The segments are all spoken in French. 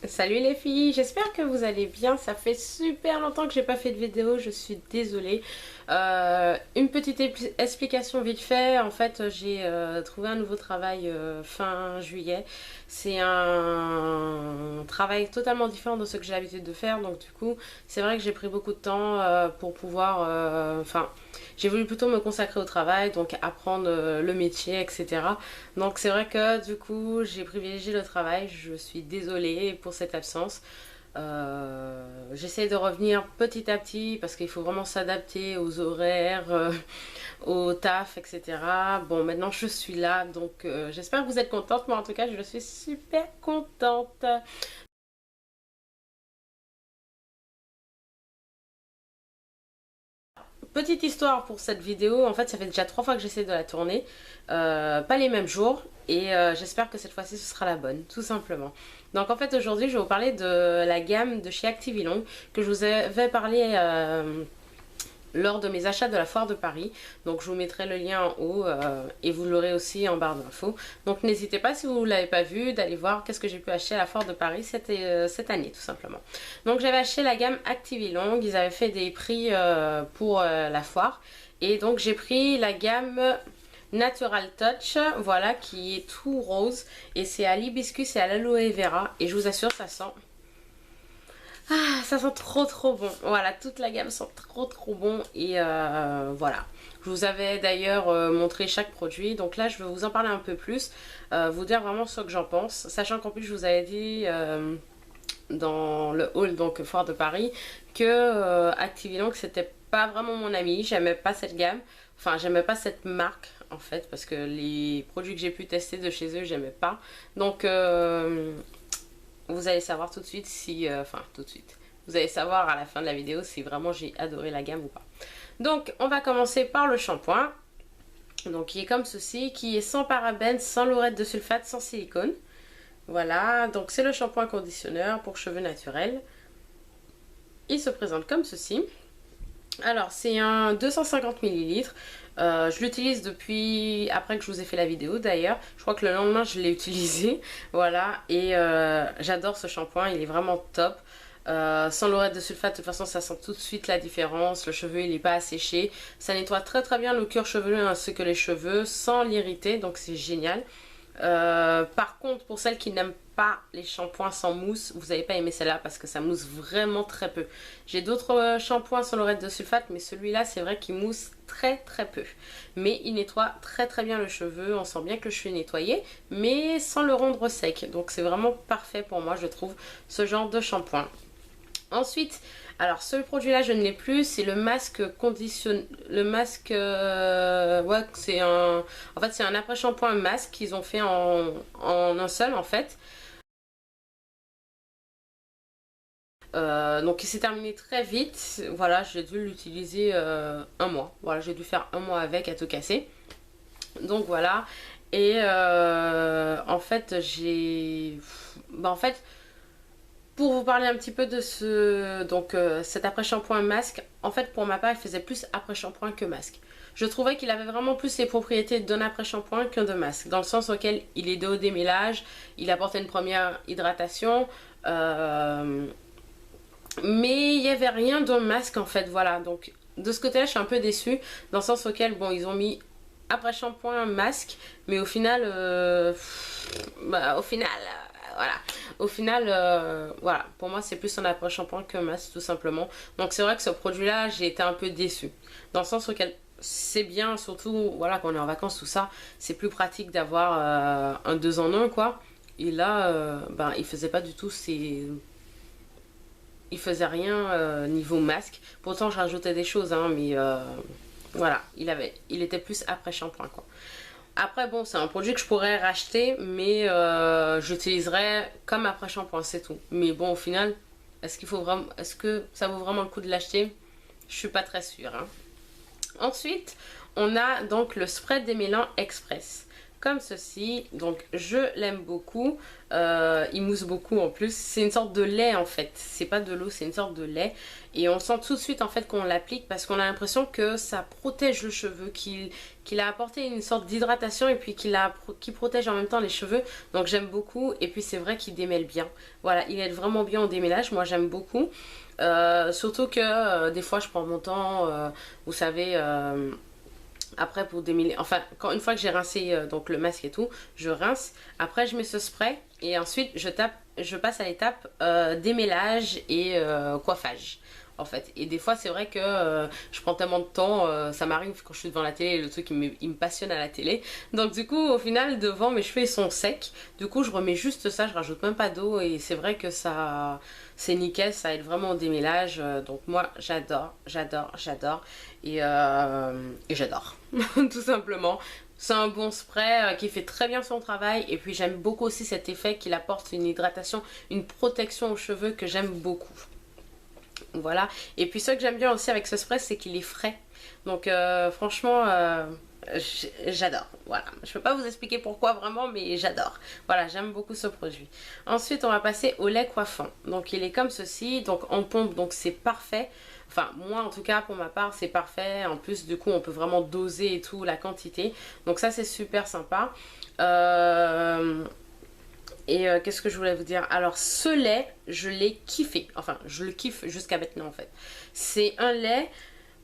Salut les filles, j'espère que vous allez bien. Ça fait super longtemps que j'ai pas fait de vidéo, je suis désolée. Une petite explication vite fait. En fait, j'ai trouvé un nouveau travail fin juillet. C'est un travail totalement différent de ce que j'ai l'habitude de faire. Donc du coup, c'est vrai que j'ai pris beaucoup de temps pour pouvoir... Enfin, j'ai voulu plutôt me consacrer au travail, donc apprendre le métier, etc. Donc c'est vrai que du coup, j'ai privilégié le travail. Je suis désolée pour cette absence. J'essaie de revenir petit à petit parce qu'il faut vraiment s'adapter aux horaires, au taf, etc. Bon, maintenant je suis là, donc j'espère que vous êtes contente. Moi, en tout cas, je suis super contente. Petite histoire pour cette vidéo, en fait ça fait déjà 3 fois que j'essaie de la tourner, pas les mêmes jours, et j'espère que cette fois-ci ce sera la bonne, tout simplement. Donc en fait aujourd'hui je vais vous parler de la gamme de chez Activilong que je vous avais parlé lors de mes achats de la foire de Paris. Donc je vous mettrai le lien en haut et vous l'aurez aussi en barre d'infos. Donc n'hésitez pas, si vous ne l'avez pas vu, d'aller voir qu'est-ce que j'ai pu acheter à la foire de Paris cette année tout simplement. Donc j'avais acheté la gamme Activilong, ils avaient fait des prix pour la foire. Et donc j'ai pris la gamme Natural Touch, voilà, qui est tout rose. Et c'est à l'hibiscus et à l'aloe vera. Et je vous assure, ça sent... Ah, ça sent trop bon. Voilà, toute la gamme sent trop bon. Et voilà. Je vous avais d'ailleurs montré chaque produit. Donc là, je vais vous en parler un peu plus. Vous dire vraiment ce que j'en pense. Sachant qu'en plus, je vous avais dit dans le hall, donc Foire de Paris, que Activilong, c'était pas vraiment mon ami. J'aimais pas cette gamme. Enfin, j'aimais pas cette marque en fait. Parce que les produits que j'ai pu tester de chez eux, j'aimais pas. Donc vous allez savoir tout de suite si... Enfin, tout de suite. Vous allez savoir à la fin de la vidéo si vraiment j'ai adoré la gamme ou pas. Donc, on va commencer par le shampoing. Donc, qui est comme ceci, qui est sans parabènes, sans laurette de sulfate, sans silicone. Voilà, donc c'est le shampoing conditionneur pour cheveux naturels. Il se présente comme ceci. Alors, c'est un 250 millilitres. Je l'utilise depuis après que je vous ai fait la vidéo d'ailleurs. Je crois que le lendemain je l'ai utilisé. Voilà, et j'adore ce shampoing, il est vraiment top. Sans laurette de sulfate, de toute façon ça sent tout de suite la différence. Le cheveu il n'est pas asséché. Ça nettoie très bien le cuir chevelu ainsi que les cheveux sans l'irriter, donc c'est génial. Par contre, pour celles qui n'aiment pas les shampoings sans mousse, vous n'allez pas aimer celle-là parce que ça mousse vraiment très peu. J'ai d'autres shampoings sans laurette de sulfate, mais celui-là, c'est vrai qu'il mousse très peu. Mais il nettoie très bien le cheveu, on sent bien que le cheveu est nettoyé, mais sans le rendre sec. Donc c'est vraiment parfait pour moi, je trouve, ce genre de shampoing. Ensuite, alors ce produit-là, je ne l'ai plus, c'est le masque conditionne... Le masque... ouais, c'est un... En fait, c'est un après-shampoing masque qu'ils ont fait en un seul, en fait. Donc il s'est terminé très vite. Voilà, j'ai dû l'utiliser un mois. Voilà, j'ai dû faire un mois avec à tout casser. Donc voilà. Et en fait, j'ai... Bah, en fait... Pour vous parler un petit peu de cet après-shampoing masque, en fait pour ma part il faisait plus après-shampoing que masque. Je trouvais qu'il avait vraiment plus les propriétés d'un après-shampoing qu'un de masque, dans le sens auquel il est au démêlage, il apportait une première hydratation, mais il n'y avait rien d'un masque en fait, voilà. Donc de ce côté-là je suis un peu déçue, dans le sens auquel bon ils ont mis après-shampoing masque, mais au final, voilà. Au final, voilà, pour moi c'est plus un après-shampoing qu'un masque tout simplement. Donc c'est vrai que ce produit-là, j'ai été un peu déçue. Dans le sens auquel c'est bien, surtout voilà, quand on est en vacances, tout ça, c'est plus pratique d'avoir un 2 en 1 quoi. Et là, ben, il faisait pas du tout ces... Il faisait rien niveau masque. Pourtant, je rajoutais des choses, hein, mais voilà, il était plus après shampoing quoi. Après, bon, c'est un produit que je pourrais racheter, mais j'utiliserais comme après shampoing, c'est tout. Mais bon, au final, est-ce que ça vaut vraiment le coup de l'acheter? Je suis pas très sûre, hein. Ensuite, on a donc le spray démêlant express. comme ceci. Donc je l'aime beaucoup, il mousse beaucoup en plus. C'est une sorte de lait en fait, c'est pas de l'eau, c'est une sorte de lait. Et on sent tout de suite en fait qu'on l'applique parce qu'on a l'impression que ça protège le cheveu, qu'il a apporté une sorte d'hydratation et puis qu'il protège en même temps les cheveux. Donc j'aime beaucoup et puis c'est vrai qu'il démêle bien. Voilà, il aide vraiment bien au démêlage, moi j'aime beaucoup. Surtout que des fois je prends mon temps, vous savez, après pour démêler, enfin quand, une fois que j'ai rincé donc le masque et tout, je rince, après je mets ce spray et ensuite je passe à l'étape démêlage et coiffage. En fait, et des fois c'est vrai que je prends tellement de temps, ça m'arrive quand je suis devant la télé, le truc il me passionne à la télé, donc du coup au final devant mes cheveux ils sont secs, du coup je remets juste ça, je rajoute même pas d'eau et c'est vrai que ça c'est nickel, ça aide vraiment au démêlage, donc moi j'adore, j'adore, j'adore et j'adore tout simplement. C'est un bon spray qui fait très bien son travail et puis j'aime beaucoup aussi cet effet qu'il apporte une hydratation, une protection aux cheveux que j'aime beaucoup. Voilà, et puis ce que j'aime bien aussi avec ce spray c'est qu'il est frais, donc franchement j'adore. Voilà, je peux pas vous expliquer pourquoi vraiment, mais j'adore. Voilà, j'aime beaucoup ce produit. Ensuite on va passer au lait coiffant, donc il est comme ceci, donc en pompe, donc c'est parfait. Enfin moi en tout cas pour ma part c'est parfait, en plus du coup on peut vraiment doser et tout la quantité, donc ça c'est super sympa. Et qu'est-ce que je voulais vous dire? Alors ce lait, je l'ai kiffé. Enfin, je le kiffe jusqu'à maintenant en fait. C'est un lait,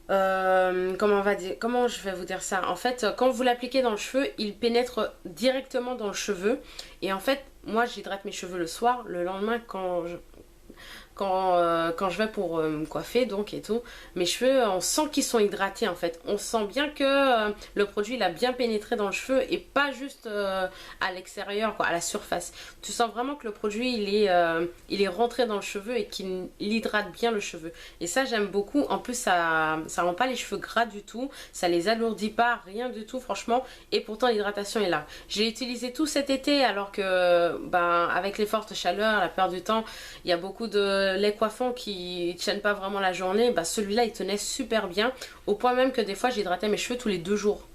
comment je vais vous dire ça? En fait, quand vous l'appliquez dans le cheveu, il pénètre directement dans le cheveu. Et en fait, moi j'hydrate mes cheveux le soir. Le lendemain, quand je vais pour me coiffer donc et tout, mes cheveux on sent qu'ils sont hydratés en fait, on sent bien que le produit il a bien pénétré dans le cheveu et pas juste à l'extérieur quoi, à la surface. Tu sens vraiment que le produit il est rentré dans le cheveu et qu'il hydrate bien le cheveu, et ça j'aime beaucoup. En plus ça rend pas les cheveux gras du tout, ça les alourdit pas, rien du tout franchement, et pourtant l'hydratation est là. J'ai utilisé tout cet été alors que ben avec les fortes chaleurs, la plupart du temps il y a beaucoup de lait coiffant qui ne tiennent pas vraiment la journée. Bah celui-là il tenait super bien, au point même que des fois j'hydratais mes cheveux tous les 2 jours.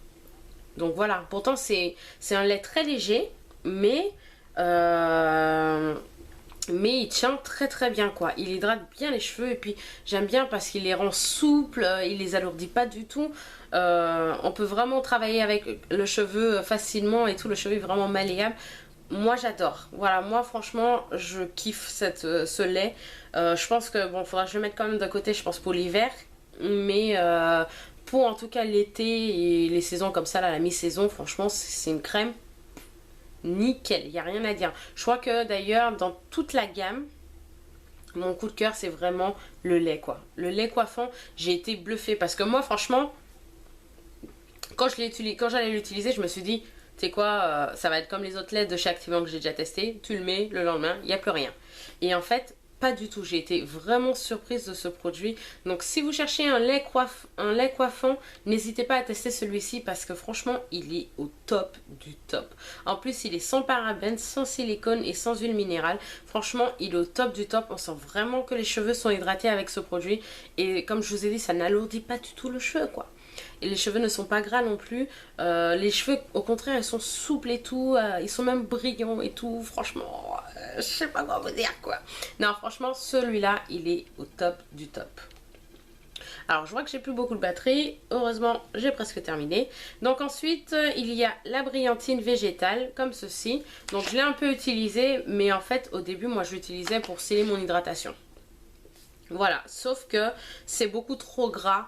Donc voilà, pourtant c'est un lait très léger, mais il tient très très bien quoi. Il hydrate bien les cheveux et puis j'aime bien parce qu'il les rend souples, il les alourdit pas du tout. On peut vraiment travailler avec le cheveu facilement et tout, le cheveu est vraiment malléable. Moi j'adore, voilà, moi franchement je kiffe ce lait. Je pense que bon, faudra que je le mette quand même de côté, je pense pour l'hiver, mais pour en tout cas l'été et les saisons comme ça, là, la mi-saison, franchement c'est une crème nickel, il n'y a rien à dire. Je crois que d'ailleurs dans toute la gamme, mon coup de cœur c'est vraiment le lait quoi. Le lait coiffant, j'ai été bluffée parce que moi franchement, quand j'allais l'utiliser, je me suis dit c'est quoi, ça va être comme les autres laits de chez Activant que j'ai déjà testé, tu le mets, le lendemain, il n'y a plus rien. Et en fait, pas du tout, j'ai été vraiment surprise de ce produit. Donc si vous cherchez un lait coiffant, n'hésitez pas à tester celui-ci parce que franchement, il est au top du top. En plus, il est sans parabènes, sans silicone et sans huile minérale. Franchement, il est au top du top, on sent vraiment que les cheveux sont hydratés avec ce produit. Et comme je vous ai dit, ça n'alourdit pas du tout le cheveu quoi. Et les cheveux ne sont pas gras non plus, les cheveux au contraire ils sont souples et tout, ils sont même brillants et tout, franchement je sais pas quoi vous dire quoi. Non franchement celui-là il est au top du top. Alors je vois que j'ai plus beaucoup de batterie, heureusement j'ai presque terminé. Donc ensuite il y a la brillantine végétale comme ceci. Donc je l'ai un peu utilisé, mais en fait au début moi je l'utilisais pour sceller mon hydratation. Voilà, sauf que c'est beaucoup trop gras,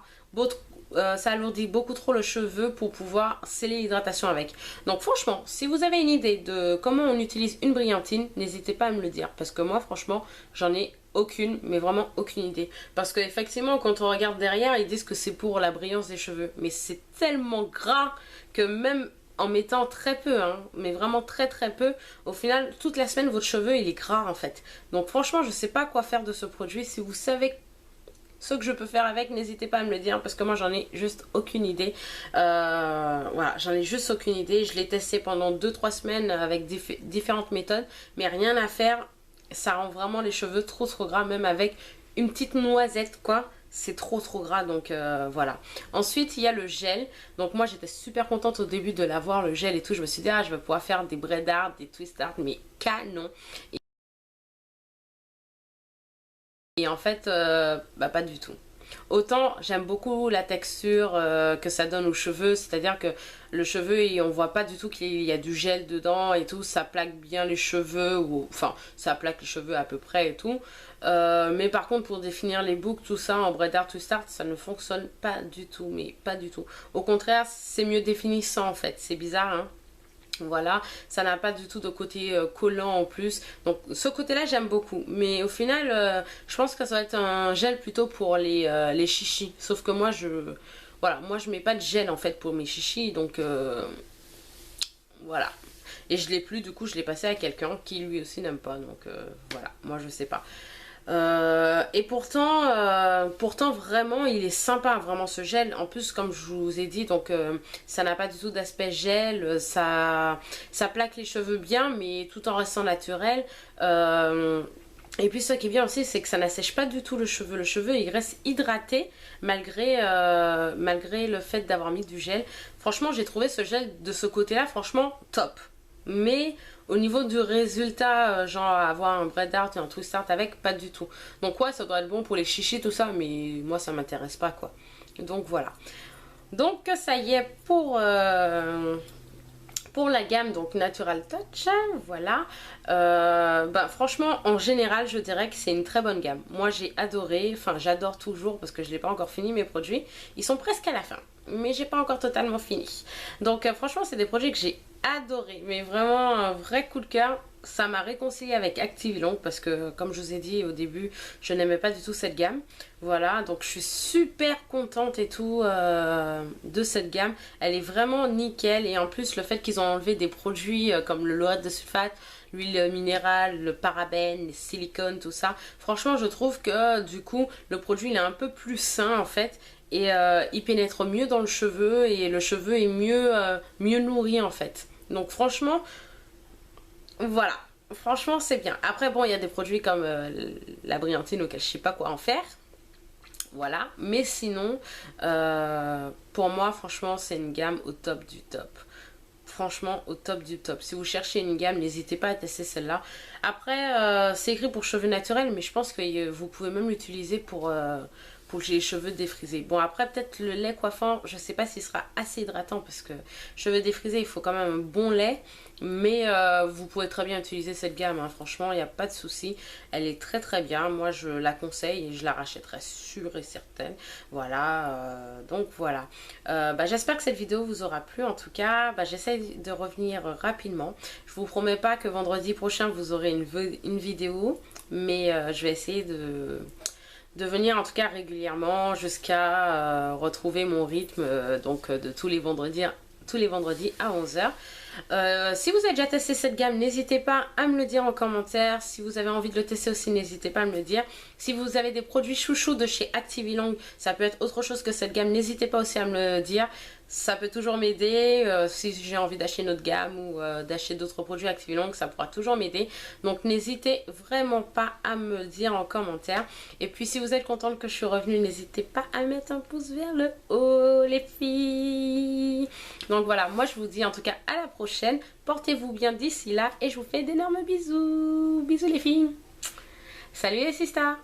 ça alourdit beaucoup trop le cheveu pour pouvoir sceller l'hydratation avec. Donc franchement, si vous avez une idée de comment on utilise une brillantine, n'hésitez pas à me le dire. Parce que moi franchement, j'en ai aucune, mais vraiment aucune idée. Parce que effectivement, quand on regarde derrière, ils disent que c'est pour la brillance des cheveux. Mais c'est tellement gras que même en mettant très peu, hein, mais vraiment très très peu, au final, toute la semaine, votre cheveu, il est gras en fait. Donc franchement, je sais pas quoi faire de ce produit. Si vous savez ce que je peux faire avec, n'hésitez pas à me le dire parce que moi j'en ai juste aucune idée. Voilà, j'en ai juste aucune idée. Je l'ai testé pendant 2-3 semaines avec différentes méthodes, mais rien à faire. Ça rend vraiment les cheveux trop gras, même avec une petite noisette quoi. c'est trop gras, donc voilà. Ensuite il y a le gel, donc moi j'étais super contente au début de l'avoir, le gel et tout, je me suis dit ah je vais pouvoir faire des braid art, des twist art, mais canon. Et en fait bah pas du tout. Autant j'aime beaucoup la texture que ça donne aux cheveux, c'est-à-dire que le cheveu on voit pas du tout qu'il y a du gel dedans et tout, ça plaque bien les cheveux, ou enfin ça plaque les cheveux à peu près et tout. Mais par contre pour définir les boucles, tout ça en braid art to start, ça ne fonctionne pas du tout, mais pas du tout. Au contraire c'est mieux défini sans en fait, c'est bizarre hein. Voilà, ça n'a pas du tout de côté collant en plus. Donc ce côté-là j'aime beaucoup. Mais au final, je pense que ça va être un gel plutôt pour les chichis. Sauf que moi voilà, moi je mets pas de gel en fait pour mes chichis. Donc voilà. Et je l'ai plus, du coup je l'ai passé à quelqu'un qui lui aussi n'aime pas. Donc voilà, moi je sais pas. Et pourtant vraiment il est sympa vraiment ce gel. En plus comme je vous ai dit, donc ça n'a pas du tout d'aspect gel, ça plaque les cheveux bien mais tout en restant naturel. Et puis ce qui est bien aussi c'est que ça n'assèche pas du tout le cheveu. Le cheveu il reste hydraté malgré le fait d'avoir mis du gel. Franchement j'ai trouvé ce gel de ce côté là franchement top. Mais au niveau du résultat, genre avoir un braid art et un twist art avec, pas du tout. Donc ouais, ça doit être bon pour les chichis, tout ça, mais moi ça m'intéresse pas quoi. Donc voilà. Donc ça y est pour la gamme donc Natural Touch, voilà. Bah, franchement en général je dirais que c'est une très bonne gamme. Moi j'ai adoré, enfin j'adore toujours parce que je n'ai pas encore fini mes produits. Ils sont presque à la fin, mais j'ai pas encore totalement fini. Donc franchement c'est des produits que j'ai adoré, mais vraiment un vrai coup de cœur. Ça m'a réconcilié avec Activilong parce que comme je vous ai dit au début, je n'aimais pas du tout cette gamme. Voilà, donc je suis super contente et tout de cette gamme. Elle est vraiment nickel et en plus le fait qu'ils ont enlevé des produits comme le laurette de sulfate, l'huile minérale, le parabène, les silicones, tout ça. Franchement je trouve que du coup le produit il est un peu plus sain en fait. Et il pénètre mieux dans le cheveu et le cheveu est mieux nourri en fait. Donc franchement, voilà. Franchement c'est bien. Après bon il y a des produits comme la brillantine auquel je sais pas quoi en faire. Voilà. Mais sinon, pour moi franchement c'est une gamme au top du top. Franchement au top du top. Si vous cherchez une gamme, n'hésitez pas à tester celle-là. Après c'est écrit pour cheveux naturels, mais je pense que vous pouvez même l'utiliser pour que j'ai les cheveux défrisés. Bon après peut-être le lait coiffant, je sais pas s'il sera assez hydratant parce que cheveux défrisés il faut quand même un bon lait. Mais vous pouvez très bien utiliser cette gamme, hein. Franchement il n'y a pas de souci. Elle est très bien, moi je la conseille et je la rachèterai sûre et certaine. Voilà, donc voilà. Bah, j'espère que cette vidéo vous aura plu. En tout cas bah, j'essaie de revenir rapidement. Je vous promets pas que vendredi prochain vous aurez une vidéo, mais je vais essayer de venir en tout cas régulièrement jusqu'à retrouver mon rythme donc de tous les vendredis à 11h. Si vous avez déjà testé cette gamme, n'hésitez pas à me le dire en commentaire. Si vous avez envie de le tester aussi, n'hésitez pas à me le dire. Si vous avez des produits chouchous de chez Activilong, ça peut être autre chose que cette gamme, n'hésitez pas aussi à me le dire. Ça peut toujours m'aider. Si j'ai envie d'acheter une autre gamme ou d'acheter d'autres produits Activilong, ça pourra toujours m'aider. Donc n'hésitez vraiment pas à me le dire en commentaire. Et puis si vous êtes contente que je suis revenue, n'hésitez pas à mettre un pouce vers le haut les filles. Donc voilà, moi je vous dis en tout cas à la prochaine. Portez-vous bien d'ici là et je vous fais d'énormes bisous. Bisous les filles. Salut les sisters.